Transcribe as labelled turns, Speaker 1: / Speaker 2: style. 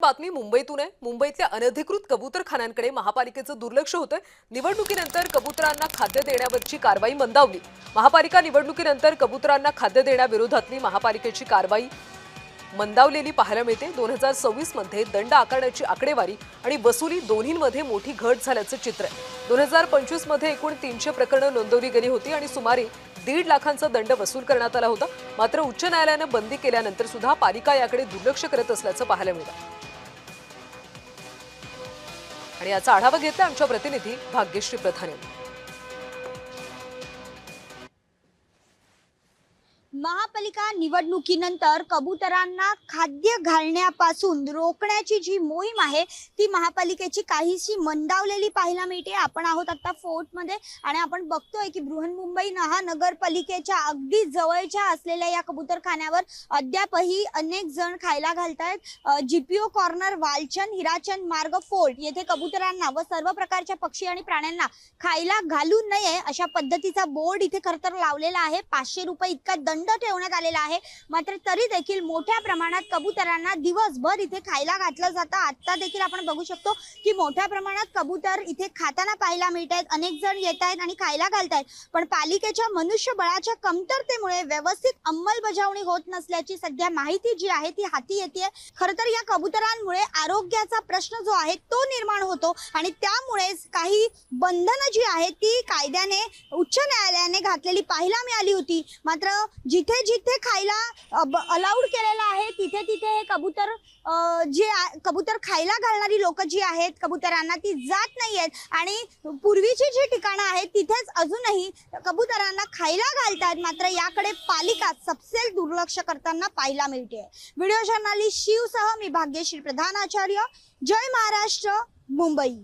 Speaker 1: बातमी मुंबईतून आहे। मुंबईतल्या अनधिकृत कबूतरखान्यांकडे महापालिकेचं दुर्लक्ष होतंय। निवडणुकीनंतर कबुतरांना खाद्य देण्यावरची कारवाई मंदावली। महापालिका निवडणुकीनंतर कबुतरांना खाद्य देण्याविरोधातली महापालिकेची कारवाई मंदावलेली पाहायला मिळते। 2026 मध्ये दंड आकारण्याची आकडेवारी आणि वसुली दोन्हींमध्ये मोठी घट झाल्याचं चित्र आहे। 2025 मध्ये एकूण 300 प्रकरणं नोंदवली गेली होती आणि सुमारे 1.5 लाखांचा दंड वसूल करण्यात आला होता। मात्र उच्च न्यायालयानं बंदी केल्यानंतर सुद्धा पालिका याकडे दुर्लक्ष करत असल्याचं पाहायला मिळतं। आणि याचा आढावा घेतला आमच्या प्रतिनिधी भाग्यश्री प्रधान यांनी।
Speaker 2: महापालिका निवडणुकीनंतर कबुतरांना खाद्य घालण्यापासून रोखण्याची जी मोहीम आहे ती महापालिकेची काहीशी मंदावलेली पाहायला मिळते। आपण आहोत आता फोर्टमध्ये आणि आपण बघतोय की बृहन्मुंबई महानगरपालिकेच्या अगदी जवळच्या असलेल्या या कबूतरखान्यावर अद्यापही अनेक जण खायला घालतायत। जीपीओ कॉर्नर, वालचंद, हिराचंद मार्ग, फोर्ट येथे कबुतरांना व सर्व प्रकारच्या पक्षी आणि प्राण्यांना खायला घालू नये अशा पद्धतीचा बोर्ड इथे खरतर लावलेला आहे। 500 रुपये इतका दंड ठेवण्यात आलेला आहे। मात्र तरी देखील मोठ्या प्रमाणात कबुतरांना दिवसभर इथे खायला घातलं जातं। आता देखील आपण बघू शकतो की मोठ्या प्रमाणात कबूतर इथे खाताना पाहायला मिळतात। अनेक जण येत आहेत आणि खायला घालतायत, पण पालिकेच्या मनुष्यबळाच्या कमतरतेमुळे व्यवस्थित अंमलबजावणी होत नसल्याची सध्या माहिती जी आहे ती हाती येते। खरं तर या कबुतरांमुळे आरोग्याचा प्रश्न जो आहे तो निर्माण होतो आणि त्यामुळे काही बंधनं जी आहेत ती कायद्याने उच्च न्यायालयाने घातलेली पाहायला मिळाली होती। मात्र जिथे जिथे खायला अलाउड केलेला आहे तिथे तिथे हे कबूतर कबूतर खायला घालणारी लोक जी आहेत कबुतरांना ती जात नाहीयेत आणि पूर्वीची जी ठिकाणं आहेत तिथेच अजूनही कबुतरांना खायला घालतात। मात्र याकडे पालिका सपसेल दुर्लक्ष करताना पाहायला मिळते। व्हिडिओ जर्नलिस्ट शिवसह मी भाग्यश्री प्रधान आचार्य, जय महाराष्ट्र, मुंबई।